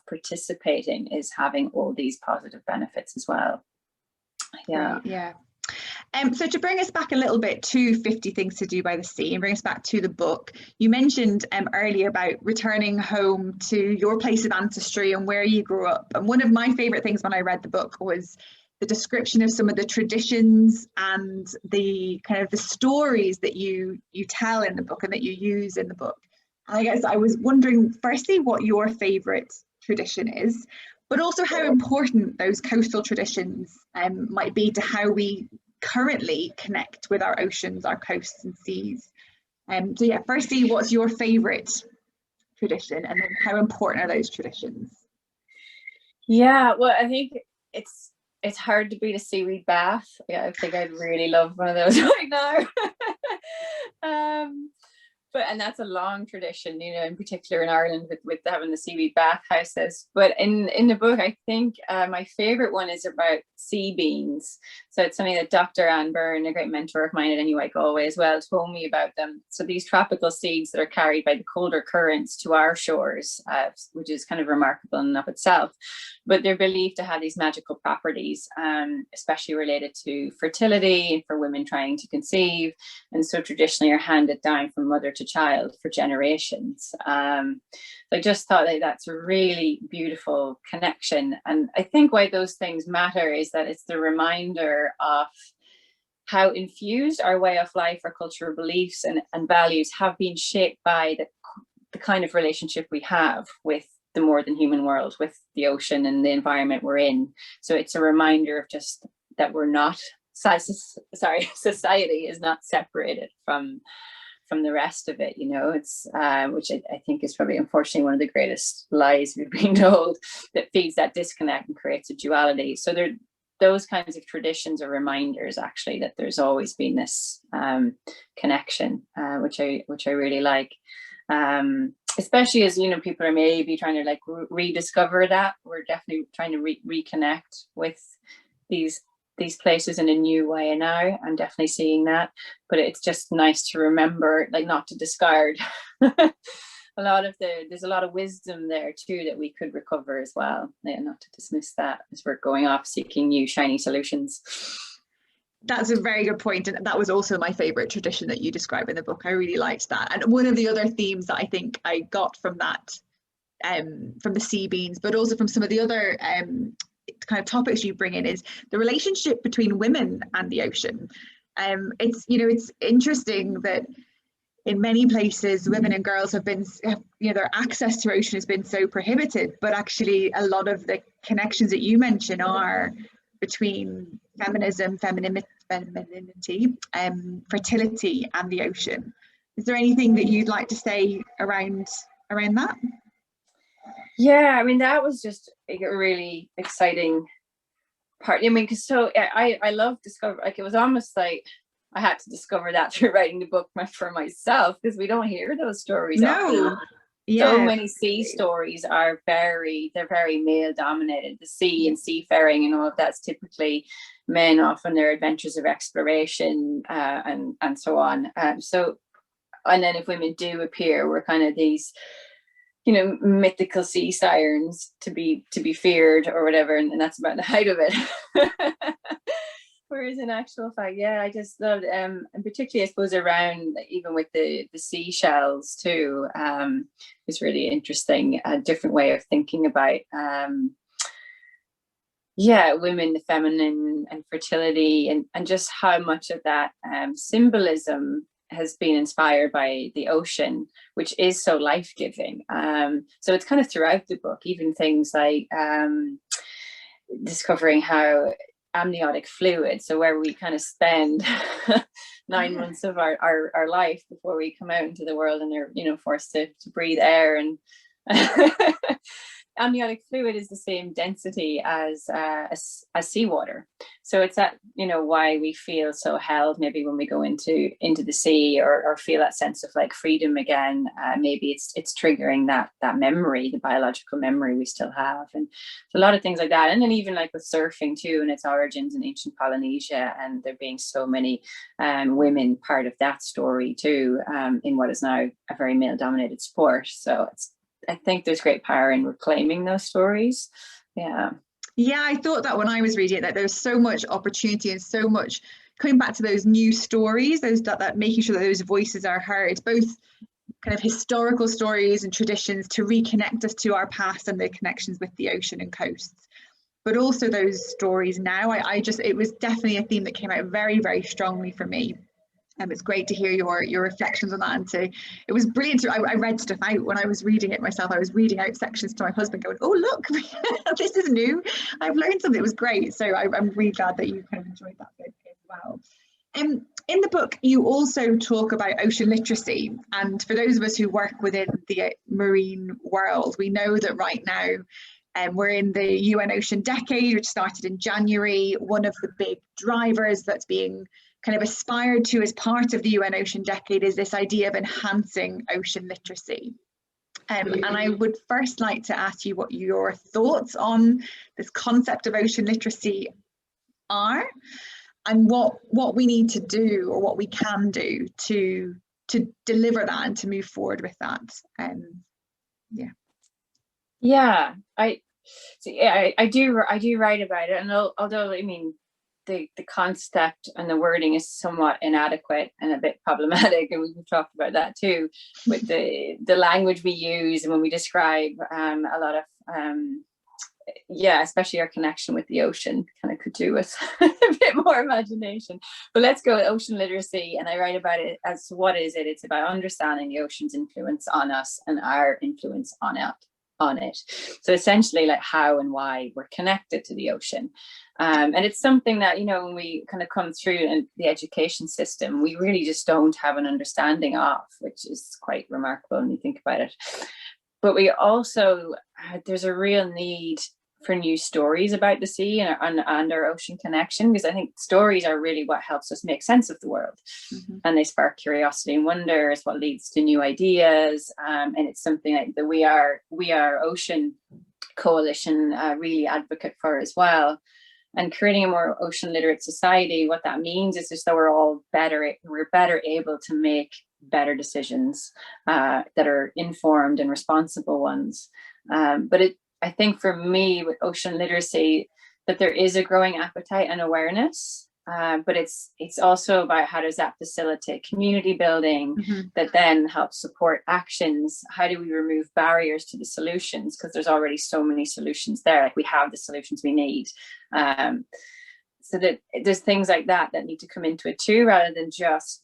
participating is having all these positive benefits as well. So to bring us back a little bit to 50 Things to Do by the Sea and bring us back to the book, you mentioned earlier about returning home to your place of ancestry and where you grew up. And one of my favourite things when I read the book was the description of some of the traditions and the kind of the stories that you tell in the book and that you use in the book. And I guess I was wondering, firstly, what your favourite tradition is, but also how important those coastal traditions might be to how we currently connect with our oceans, our coasts and seas. Firstly, what's your favourite tradition, and then how important are those traditions? Well, I think it's hard to beat a seaweed bath. I think I'd really love one of those right now. And that's a long tradition, in particular in Ireland with having the seaweed bath houses. But in the book, I think my favorite one is about sea beans. So it's something that Dr. Anne Byrne, a great mentor of mine at NUI Galway as well, told me about them. So these tropical seeds that are carried by the colder currents to our shores, which is kind of remarkable in and of itself. But they're believed to have these magical properties, especially related to fertility and for women trying to conceive. And so traditionally are handed down from mother to child for generations. I just thought that's a really beautiful connection. And I think why those things matter is that it's the reminder of how infused our way of life, our cultural beliefs and values have been shaped by the kind of relationship we have with the more than human world, with the ocean and the environment we're in. So it's a reminder of just that we're not, society is not separated from the rest of it, it's which I think is probably unfortunately one of the greatest lies we've been told, that feeds that disconnect and creates a duality. So those kinds of traditions are reminders actually that there's always been this connection, which I really like, especially as people are maybe trying to rediscover that. We're definitely trying to reconnect with these places in a new way now. I'm definitely seeing that, but it's just nice to remember, not to discard there's a lot of wisdom there too that we could recover as well, not to dismiss that as we're going off seeking new shiny solutions. That's a very good point, and that was also my favorite tradition that you describe in the book. I really liked that. And one of the other themes that I think I got from that, from the sea beans, but also from some of the other kind of topics you bring in, is the relationship between women and the ocean. It's interesting that in many places women and girls have been, their access to ocean has been so prohibited, but actually a lot of the connections that you mention are between feminism, femininity, fertility and the ocean. Is there anything that you'd like to say around that? Yeah, that was just a really exciting part. Because I love discover. It was almost like I had to discover that through writing the book for myself, because we don't hear those stories. No. So many sea stories are very male dominated. The sea and seafaring and all of that's typically men off on their adventures of exploration and so on. And then if women do appear, we're kind of these you know, mythical sea sirens to be feared or whatever, and that's about the height of it. Whereas in actual fact, yeah, I just loved, and particularly I suppose around even with the seashells too, is really interesting. A different way of thinking about, yeah, women, the feminine, and fertility, and just how much of that symbolism has been inspired by the ocean, which is so life-giving. So it's kind of throughout the book, even things like discovering how amniotic fluid, so where we kind of spend 9 months of our life before we come out into the world and they're, you know, forced to breathe air, and amniotic fluid is the same density as seawater. So it's that, you know, why we feel so held maybe when we go into the sea, or feel that sense of like freedom again. Maybe it's triggering that memory, the biological memory we still have, and a lot of things like that. And then even like with surfing too, and its origins in ancient Polynesia, and there being so many women part of that story too, in what is now a very male-dominated sport. So I think there's great power in reclaiming those stories. Yeah. Yeah, I thought that when I was reading it, that there's so much opportunity and so much coming back to those new stories, that making sure that those voices are heard, both kind of historical stories and traditions to reconnect us to our past and the connections with the ocean and coasts, but also those stories now. It was definitely a theme that came out very, very strongly for me. It's great to hear your reflections on that, and it was brilliant. I read stuff out when I was reading it myself. I was reading out sections to my husband going, oh look, this is new, I've learned something. It was great. So I'm really glad that you kind of enjoyed that bit as well. In the book you also talk about ocean literacy, and for those of us who work within the marine world, we know that right now we're in the UN Ocean Decade, which started in January. One of the big drivers that's being kind of aspired to as part of the UN Ocean Decade is this idea of enhancing ocean literacy. And I would first like to ask you what your thoughts on this concept of ocean literacy are, and what we need to do, or what we can do to deliver that and to move forward with that. I do write about it, and although I mean the concept and the wording is somewhat inadequate and a bit problematic, and we've talked about that too, with the language we use and when we describe a lot of especially our connection with the ocean, kind of could do with a bit more imagination. But let's go with ocean literacy, and I write about it as, what is it? It's about understanding the ocean's influence on us and our influence on it. So essentially, like how and why we're connected to the ocean. And it's something that, you know, when we kind of come through in the education system, we really just don't have an understanding of, which is quite remarkable when you think about it. But we also, there's a real need for new stories about the sea and our ocean connection, because I think stories are really what helps us make sense of the world. Mm-hmm. And they spark curiosity and wonder, is what leads to new ideas. And it's something like that we are Ocean Coalition really advocate for as well. And creating a more ocean literate society, what that means is just that we're better able to make better decisions that are informed and responsible ones. But I think for me with ocean literacy, that there is a growing appetite and awareness, but it's also about how does that facilitate community building, mm-hmm. that then helps support actions. How do we remove barriers to the solutions? Because there's already so many solutions there. Like, we have the solutions we need. So that there's things like that need to come into it too, rather than just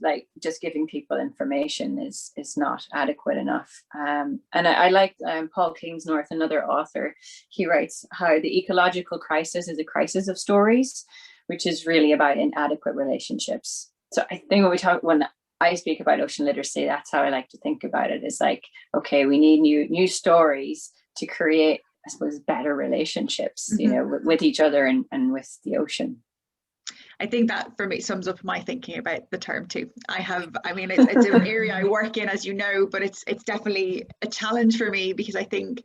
giving people information is not adequate enough. And I like Paul Kingsnorth, another author. He writes how the ecological crisis is a crisis of stories, which is really about inadequate relationships. So I think when I speak about ocean literacy, that's how I like to think about it. Is like, okay, we need new stories to create, I suppose, better relationships, mm-hmm. you know, with each other and with the ocean. I think that for me sums up my thinking about the term too. It's an area I work in, as you know, but it's definitely a challenge for me, because I think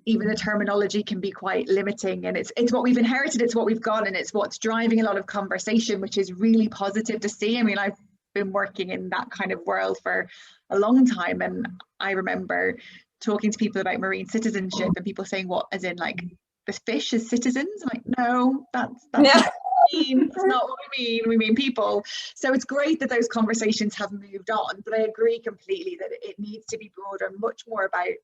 even the terminology can be quite limiting, and it's what we've inherited, it's what we've got, and it's what's driving a lot of conversation, which is really positive to see. I mean, I've been working in that kind of world for a long time, and I remember talking to people about marine citizenship and people saying, what, as in like the fish as citizens? I'm like, no, that's yeah. That's not what we mean people. So it's great that those conversations have moved on, but I agree completely that it needs to be broader and much more about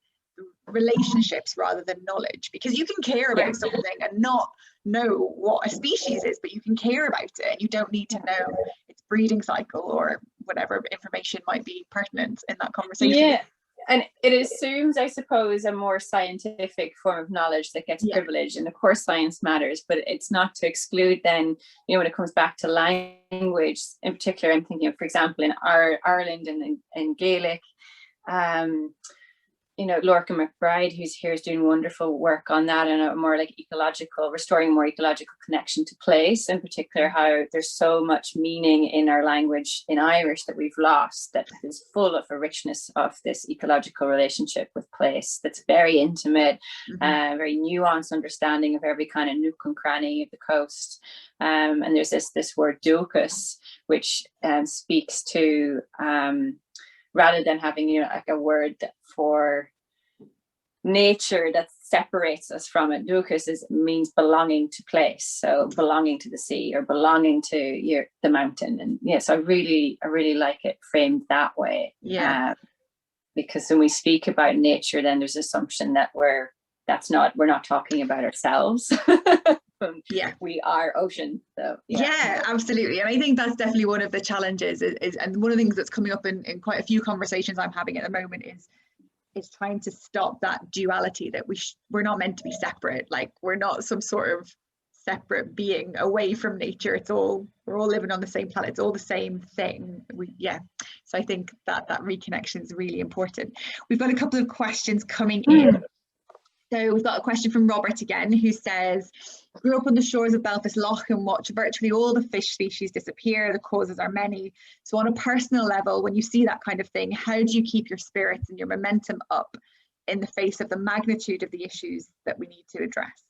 relationships rather than knowledge, because you can care about something and not know what a species is, but you can care about it, and you don't need to know its breeding cycle or whatever information might be pertinent in that conversation. Yeah. And it assumes, I suppose, a more scientific form of knowledge that gets privileged. And of course, science matters, but it's not to exclude then, you know, when it comes back to language, in particular, I'm thinking of, for example, in Ireland and in Gaelic, you know, Lorca McBride, who's here, is doing wonderful work on that, and a more like ecological, restoring more ecological connection to place, in particular, how there's so much meaning in our language in Irish that we've lost, that is full of a richness of this ecological relationship with place that's very intimate, very nuanced understanding of every kind of nook and cranny of the coast. And there's this word dúchas, which speaks to rather than having, you know, like a word for nature that separates us from it. Dúchas means belonging to place, so belonging to the sea or belonging to the mountain. And yes, I really like it framed that way. Because when we speak about nature, then there's assumption that we're not talking about ourselves. We are ocean. So absolutely. And I think that's definitely one of the challenges is and one of the things that's coming up in quite a few conversations I'm having at the moment is trying to stop that duality, that we're not meant to be separate. Like, we're not some sort of separate being away from nature. We're all living on the same planet. It's all the same thing. So I think that reconnection is really important. We've got a couple of questions coming in. So we've got a question from Robert again, who says, grew up on the shores of Belfast Lough and watched virtually all the fish species disappear. The causes are many. So on a personal level, when you see that kind of thing, how do you keep your spirits and your momentum up in the face of the magnitude of the issues that we need to address?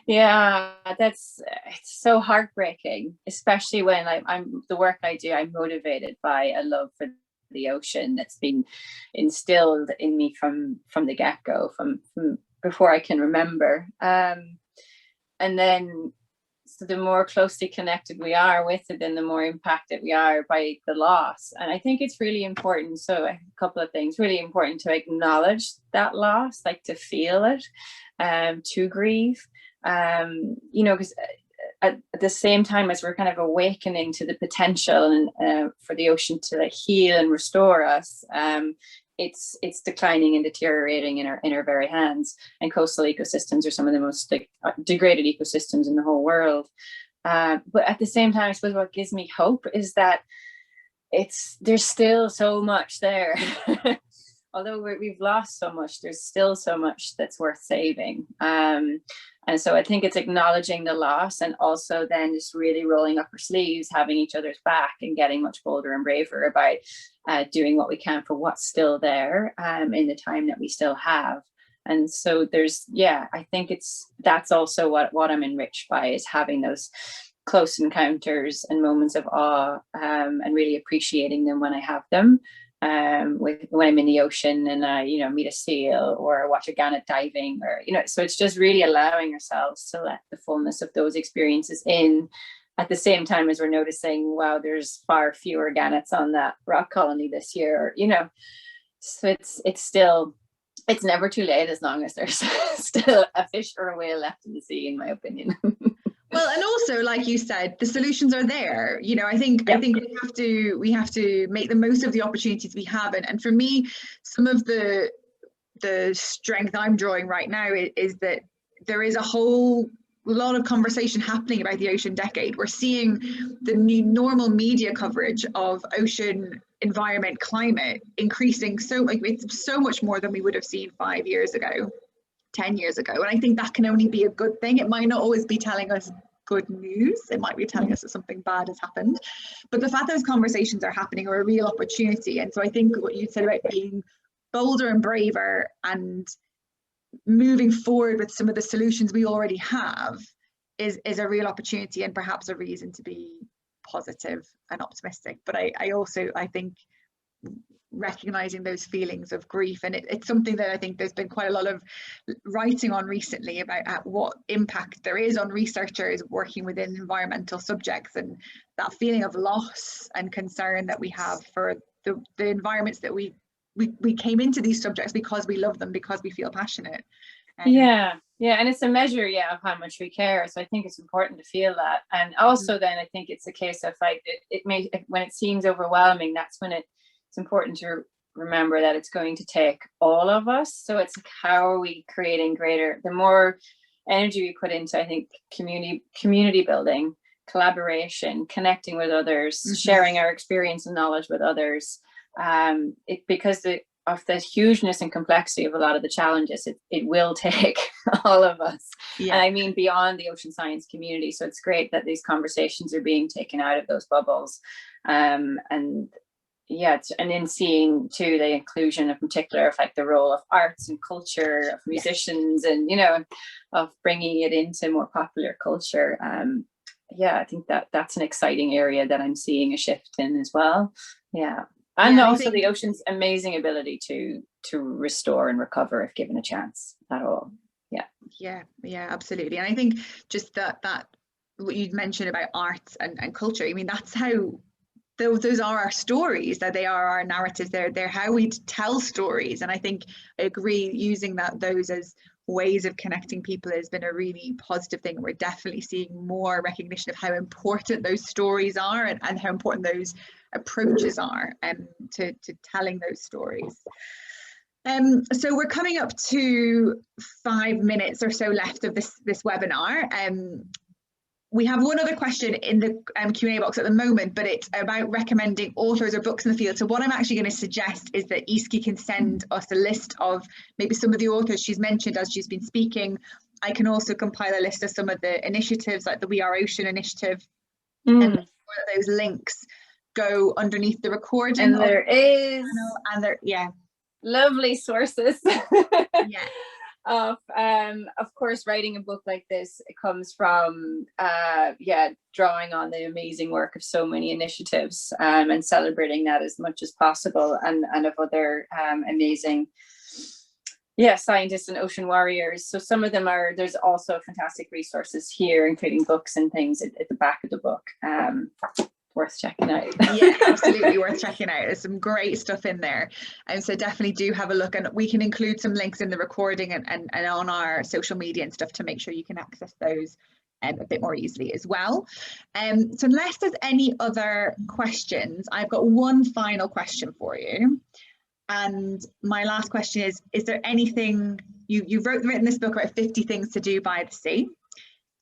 It's so heartbreaking, especially when I'm the work I do, I'm motivated by a love for the ocean that's been instilled in me from the get-go, from before I can remember. And then, so the more closely connected we are with it, then the more impacted we are by the loss. And I think it's really important. So a couple of things, really important to acknowledge that loss, like to feel it, to grieve, you know, because at the same time as we're kind of awakening to the potential and for the ocean to like heal and restore us, it's declining and deteriorating in our very hands. And coastal ecosystems are some of the most degraded ecosystems in the whole world. But at the same time, I suppose what gives me hope is that there's still so much there. Although we've lost so much, there's still so much that's worth saving. And so I think it's acknowledging the loss, and also then just really rolling up our sleeves, having each other's back, and getting much bolder and braver about doing what we can for what's still there in the time that we still have. And so I think that's also what I'm enriched by, is having those close encounters and moments of awe, and really appreciating them when I have them. When I'm in the ocean and I, you know, meet a seal or watch a gannet diving, or, you know, so it's just really allowing ourselves to let the fullness of those experiences in, at the same time as we're noticing, wow, there's far fewer gannets on that rock colony this year, or, you know, so it's never too late, as long as there's still a fish or a whale left in the sea, in my opinion. Well, and also, like you said, the solutions are there. You know, I think we have to make the most of the opportunities we have. And for me, some of the strength I'm drawing right now is that there is a whole lot of conversation happening about the ocean decade. We're seeing the new normal media coverage of ocean environment, climate increasing it's so much more than we would have seen 5 years ago. 10 years ago. And I think that can only be a good thing. It might not always be telling us good news. It might be telling us that something bad has happened. But the fact those conversations are happening are a real opportunity. And so I think what you said about being bolder and braver and moving forward with some of the solutions we already have is a real opportunity, and perhaps a reason to be positive and optimistic. But I think recognizing those feelings of grief. And it's something that I think there's been quite a lot of writing on recently about what impact there is on researchers working within environmental subjects, and that feeling of loss and concern that we have for the environments that we came into these subjects because we love them, because we feel passionate. Yeah, and it's a measure, of how much we care. So I think it's important to feel that. And also then I think it's a case of like, when it seems overwhelming, that's when it's important to remember that it's going to take all of us. So it's like, how are we creating the more energy we put into, I think, community building, collaboration, connecting with others, sharing our experience and knowledge with others, because of the hugeness and complexity of a lot of the challenges, it will take all of us. And I mean beyond the ocean science community. So it's great that these conversations are being taken out of those bubbles. And in seeing too the inclusion in particular of like the role of arts and culture, of musicians, and of bringing it into more popular culture. I think that's an exciting area that I'm seeing a shift in as well. And also the ocean's amazing ability to restore and recover if given a chance at all. Yeah, absolutely. And I think just that what you mentioned about arts and culture, I mean, that's how those are our stories, that they are our narratives. They're how we tell stories. And I think I agree, using those as ways of connecting people has been a really positive thing. We're definitely seeing more recognition of how important those stories are, and how important those approaches are to telling those stories. So we're coming up to 5 minutes or so left of this webinar. We have one other question in the Q&A box at the moment, but it's about recommending authors or books in the field. So what I'm actually going to suggest is that Easkey can send us a list of maybe some of the authors she's mentioned as she's been speaking. I can also compile a list of some of the initiatives, like the We Are Ocean initiative, and those links go underneath the recording. And there is, and there, lovely sources. Of course, writing a book like this, it comes from drawing on the amazing work of so many initiatives, and celebrating that as much as possible, and of other amazing scientists and ocean warriors. So some of them there's also fantastic resources here, including books and things at the back of the book. Worth checking out. Absolutely worth checking out. There's some great stuff in there, and so definitely do have a look, and we can include some links in the recording and on our social media and stuff to make sure you can access those a bit more easily as well. So unless there's any other questions, I've got one final question for you, and my last question is there anything you've written this book about 50 things to do by the sea?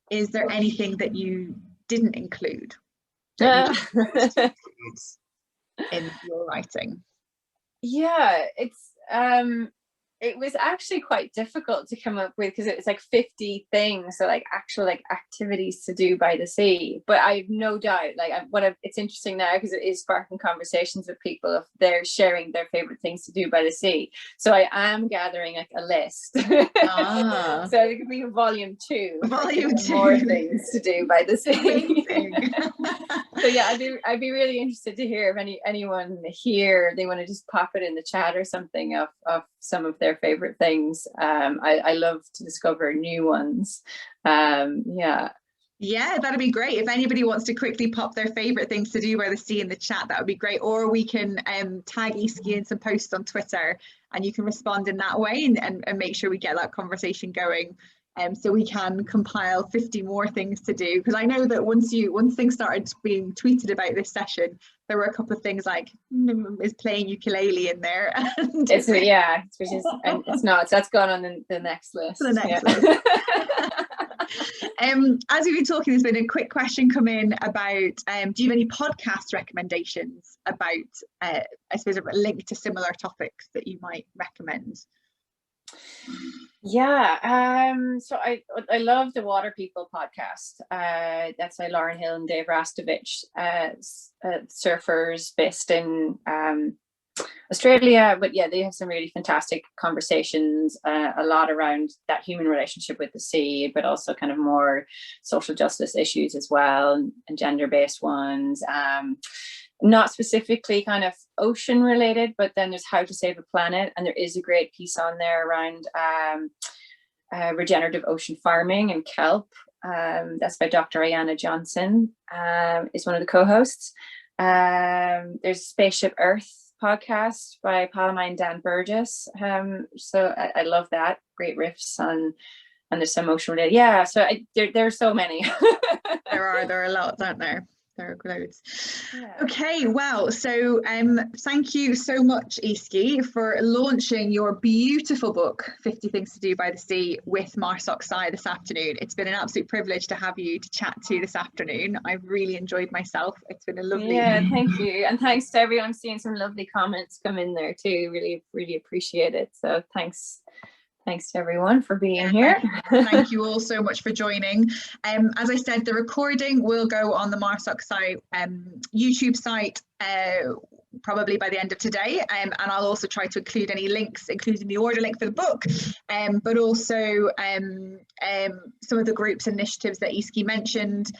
Is there anything that you didn't include in your writing? It was actually quite difficult to come up with, because it was like 50 things, so like actual like activities to do by the sea. But I have no doubt, like it's interesting now because it is sparking conversations with people if they're sharing their favorite things to do by the sea. So I am gathering like a list. So it could be volume 2. More things to do by the sea. So I'd be really interested to hear if anyone here, they want to just pop it in the chat or something of some of their favorite things. I love to discover new ones. That'd be great. If anybody wants to quickly pop their favorite things to do by the sea in the chat, that would be great. Or we can tag Easkey in some posts on Twitter, and you can respond in that way and make sure we get that conversation going. So we can compile 50 more things to do, because I know that once things started being tweeted about this session, there were a couple of things like is playing ukulele in there. It's not. So that's gone on the next list. The next list. As we've been talking, there's been a quick question come in about do you have any podcast recommendations about I suppose a link to similar topics that you might recommend? So I love the Water People podcast. That's by Lauren Hill and Dave Rastovich, surfers based in Australia, but they have some really fantastic conversations, a lot around that human relationship with the sea, but also kind of more social justice issues as well, and gender-based ones. not specifically kind of ocean related, but then there's how to save a planet, and there is a great piece on there around regenerative ocean farming and kelp. That's by Dr. Ayana Johnson, is one of the co-hosts. There's Spaceship Earth podcast by Paloma and Dan Burgess. So I love that. Great riffs and there's some ocean related. Yeah, so there are so many. There are a lot, aren't there? There are loads. Yeah. Okay, well, so thank you so much, Easkey, for launching your beautiful book, 50 Things to Do by the Sea, with MarSocSci this afternoon. It's been an absolute privilege to have you to chat to this afternoon. I've really enjoyed myself. It's been a lovely... Yeah, thank you. And thanks to everyone. I'm seeing some lovely comments come in there too. Really, really appreciate it. So thanks to everyone for being here. Thank you all so much for joining. As I said, the recording will go on the MarSocSci YouTube site probably by the end of today, and I'll also try to include any links, including the order link for the book, but also some of the groups initiatives that Easkey mentioned.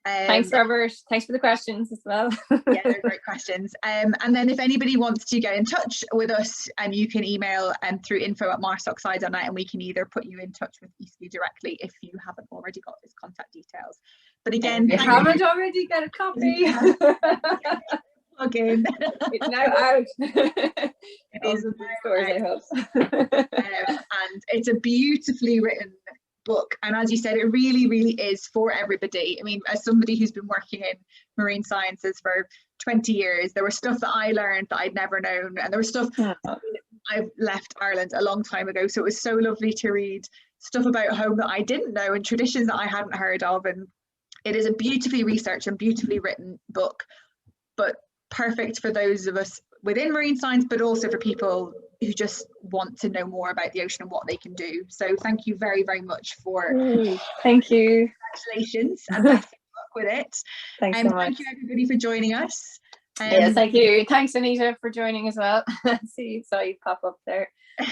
Thanks, Robert. Thanks for the questions as well. Yeah, they're great questions. And then if anybody wants to get in touch with us, you can email through info@marsocSci.net, and we can either put you in touch with Easkey directly if you haven't already got his contact details. But again, if you haven't already got a copy, plug in. It's now out. It is in the stores, I hope. And it's a beautifully written book, and as you said, it really is for everybody. I mean, as somebody who's been working in marine sciences for 20 years, there was stuff that I learned that I'd never known, and there was stuff... I've left Ireland a long time ago, so it was so lovely to read stuff about home that I didn't know and traditions that I hadn't heard of. And it is a beautifully researched and beautifully written book, but perfect for those of us within marine science, but also for people who just want to know more about the ocean and what they can do. So thank you very much for... Thank you. Congratulations and best of luck with it. Thanks so much. Thank you everybody for joining us. Yeah, thank you. Thanks, Anita, for joining as well. Saw you pop up there. So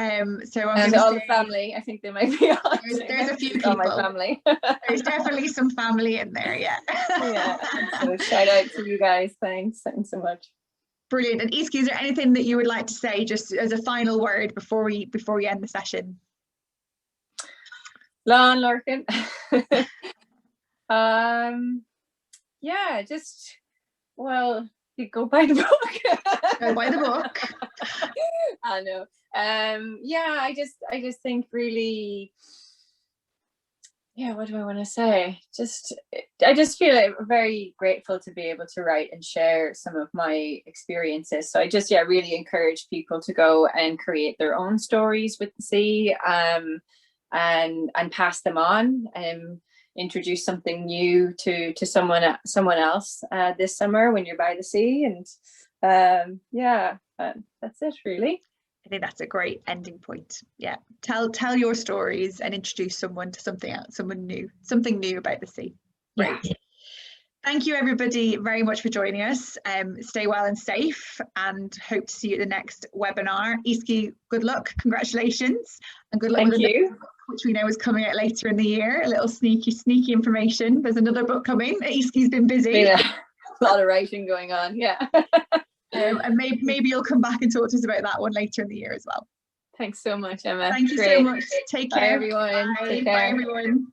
I'm and all the family, I think they might be on. There's a few people. All my family. There's definitely some family in there, yeah. Yeah. So shout out to you guys. Thanks so much. Brilliant. And Easkey, is there anything that you would like to say just as a final word before we end the session? Lán Lorcan. Yeah, just, well, you go buy the book. Go buy the book. I know. Yeah, I just think really, yeah, what do I want to say? I just feel very grateful to be able to write and share some of my experiences. So I just, really encourage people to go and create their own stories with the sea, and pass them on, and introduce something new to someone else this summer when you're by the sea. And that's it, really. I think that's a great ending point. Yeah, tell your stories and introduce someone to something else, something new about the sea. Great. Yeah. Thank you everybody very much for joining us. Stay well and safe, and hope to see you at the next webinar. Easkey, good luck, congratulations, and good luck with the book, which we know is coming out later in the year. A little sneaky information. There's another book coming. Easkey's been busy. Yeah, a lot of writing going on, yeah. And maybe you'll come back and talk to us about that one later in the year as well. Thanks so much, Emma. Thank you so much. Take care. Bye, everyone. Bye. Take care. Bye, everyone.